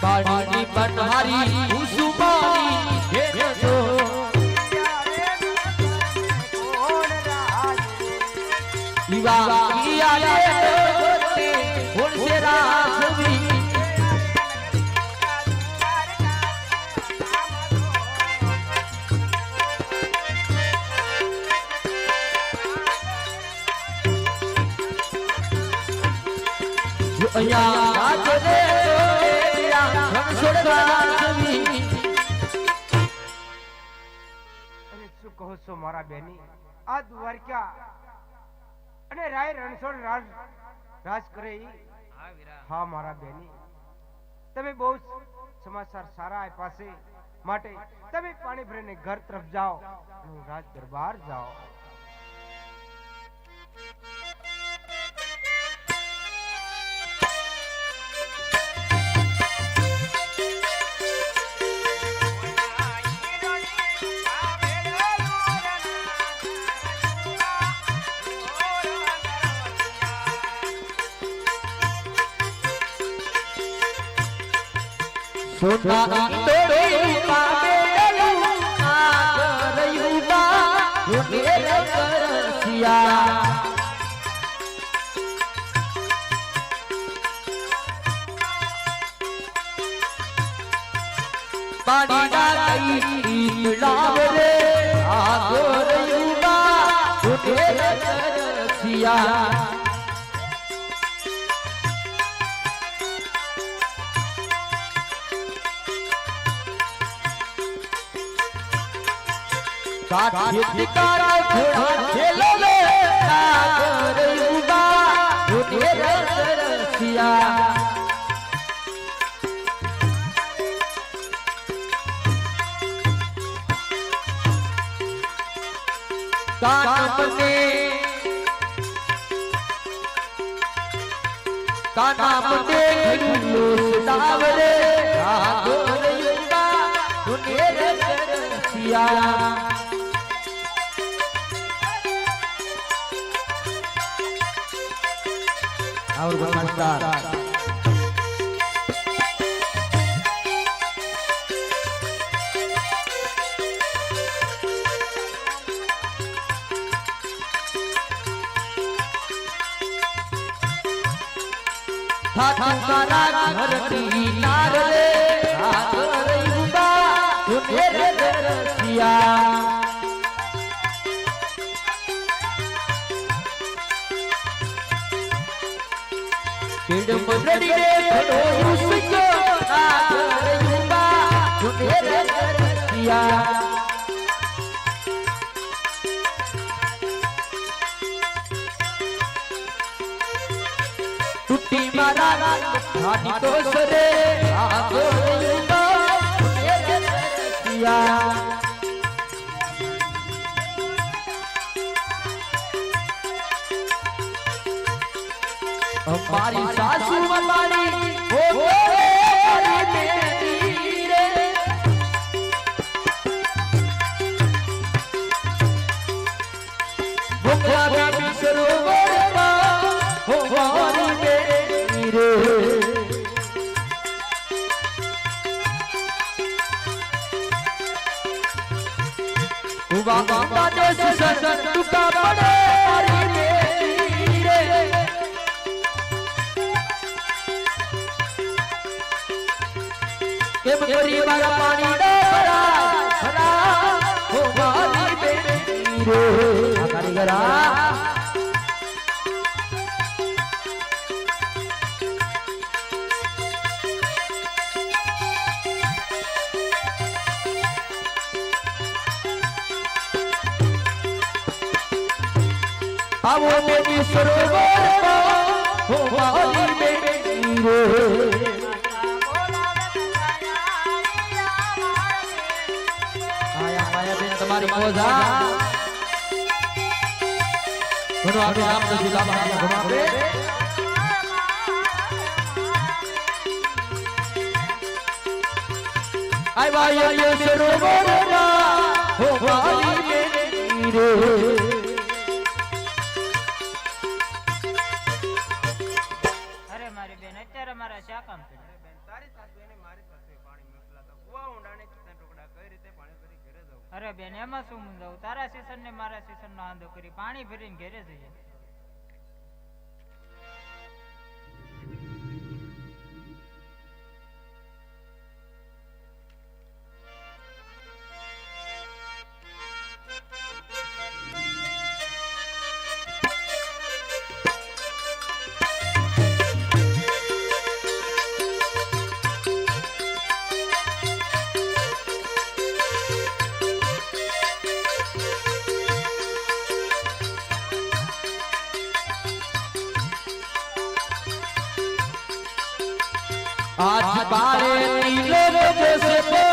પાણીની પનહારી કુસુમાની હે જો લીવા કિયા રે કોણ સે રાસવી અહીંયા રાજ રે કહો છો મારા બેની આ દ્વારકા અને રાય રણછોડ રાજ કરે હા મારા બેની તમે બહુ સમાચાર સારા આપ્યા છે માટે તમે પાણી ભરીને ઘર તરફ જાઓ અને રાજ દરબાર જાઓ સોના તોડી પામેલું આગરયું બા રુનેર કરસિયા પાણી ડાકી લાવ રે આગરયું બા રુનેર કરસિયા કાઠી કારા ઘોડા ખેલો લે નાગર ઉબા રુનેર કરસિયા કાનામને ઘીલો સદાવરે નાગર ઉબા રુનેર કરસિયા और नमस्कार थारा घरती नार रे आगरयुबा रुनेर करसिया किड मदड़ी रे खड़ो उसको आगरयुबा रुनेर करसिया टूटी मारा हाथी तो सरे आगरयुबा रुनेर करसिया हमारी सासू हमारी हो गई बेटी रे भूखा बेबी सरोवर हो हमारी बेटी रे हुआ बाबा देश ससन टुका पड़े हमारी बेटी रे केम करी मारा पानी डबरा भरा हो वाली बेटी रे कारीगरा आवो बेटी सरोवर हो वाली बेटी रे તમારી મોજા ઘણો આપણે નામ નથી લાવવા ઘણો આપણે આવ્યા યે સરોવરમાં હો વાલી બેટી રે અરે મારી બેન અત્યારે મારા શા કામ છે તારી સાસુ એને મારી સાસુ પાણી મોકલાતા કુવા ઊંડાણે કેટલા ટુકડા કઈ રીતે પાણી ભરી ઘરે જવું? અરે બેન એમાં શું મૂંઝાવું? તારા સેશન ને મારા સેશન નો આંધો કરી પાણી ભરીને ઘરે જઈએ. आज बारे नीले जैसे तो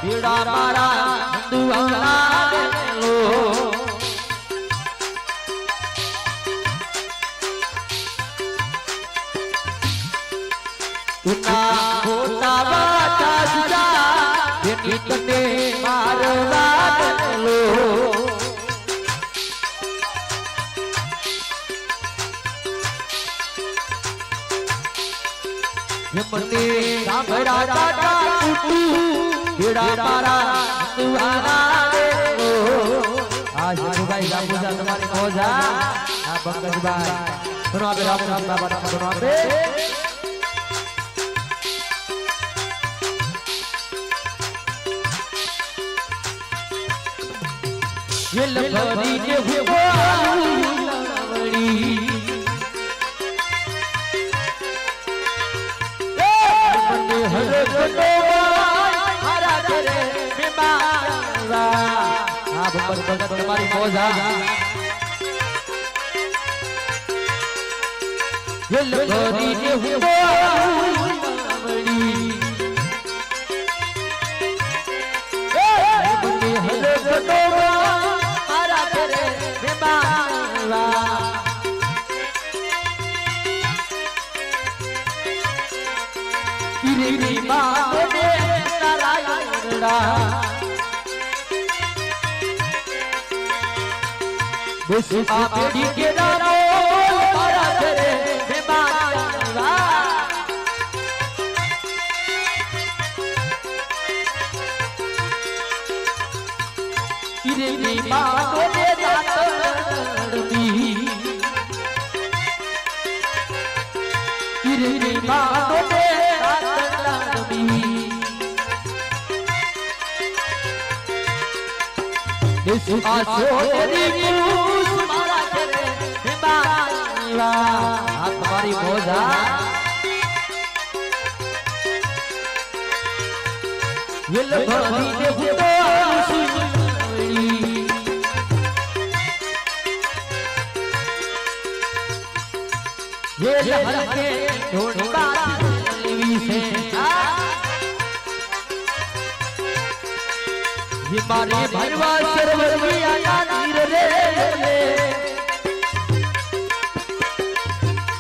भीड़ा मारा दुआना लो उना होता बाता सुजा ये कितने मारवा लो यमने रामरा टाटा टूटू भीड़ा मारा दुआना लो आज भाई रामूजा तुम्हारी मौजा आ पंकज भाई सुनो अबे राम बाबा सुनो अबे ये लबरी जे हुआ लवड़ी हरे कटो हरा करे बीमारा आप भगत तुम्हारी मौजा ये लबरी जे हुआ लवड़ी हरे कटो हरा करे बीमारा गिरी बाबे तारा लड़ा बस आपेड़ी के दानो तारा करे बेमारा गिरी बाबे दातरबी गिरी बाबे This is our news, मारा करे बीमारा आप तुम्हारी मौजा ये लबरी दे हुआ सुनली ये लहर के ढोंढा दिलवी से ये मारे भरवा सरवर में आया नीर रे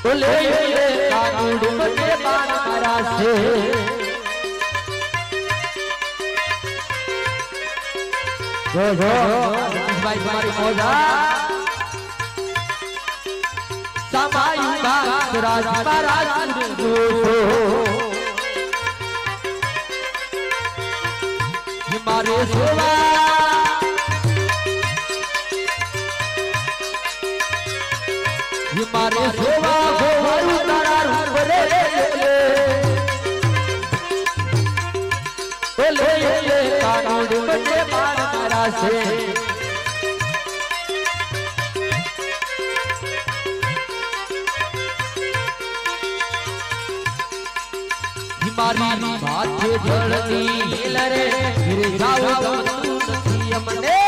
बोले ये कानून बने बारा से जो भाई तुम्हारी मौजा समायु बात राज पराज दो मारे सोवा ये मारे सोवा गोवरु तारा रूप रे बोले ये कानून बने मारा से मारी माथे जड़ती लरे फिर जाओ तुम हमने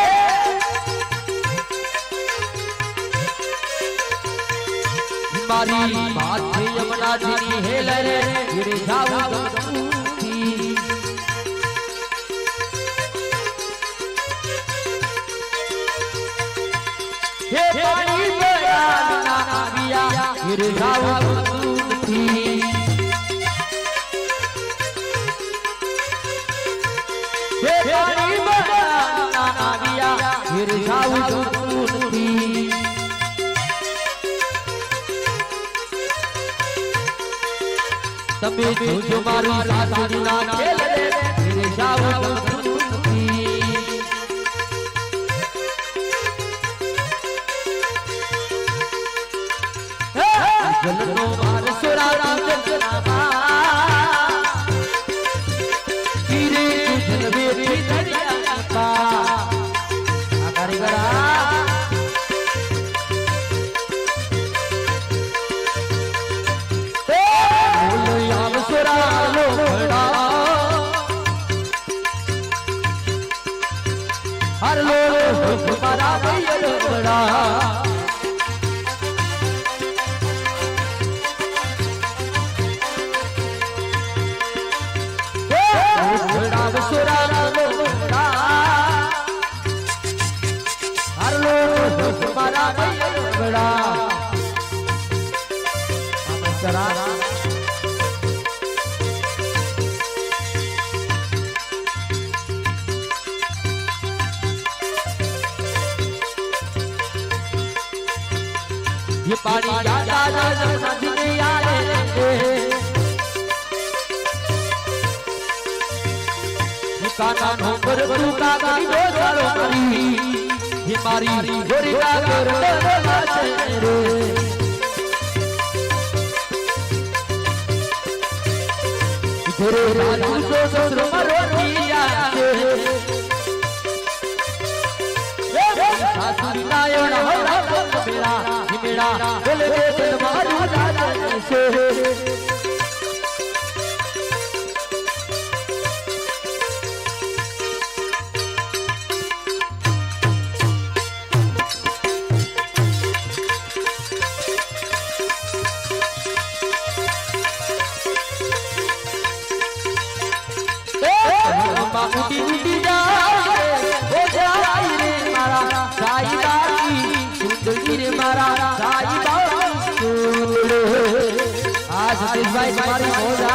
मारी माथे यमुना जी हेलरे फिर जाओ हे पानी बड़ा ना बिया फिर जाओ पानी बना दिया फिर जाऊं टूटी તમે જોજો મારી સાસુના ખેલ રે ધીરે જાવ જલનો માર સોરા જગનામાં ધીરે જલવે ધરિયા પા આ કારીગરા हर लोग तुम्हारा बड़ा हर लोग तुम्हारा बड़ा ये पानी ज्यादा नदी आए ये काना नोकर का करी दो सालो करी ये मारी गोरी का कर रे गोरे राजू सो ससुर मरोटिया सासुरी नायण हरा मेरा मेरा दिल में दिल मारू राजा से उठी उठी जाए हो जाए रे मारा साई बाई सुंदरी रे मारा साई बाई आज सतीश भाई तुम्हारी मौजा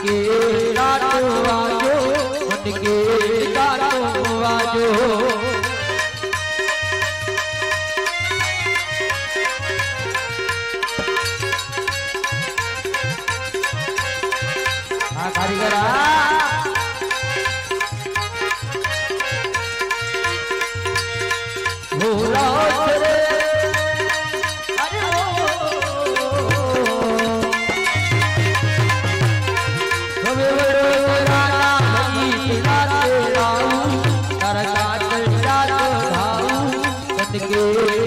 के रातो आजो उनके रातो आजो आ कारीगरा हो रात रे अरे के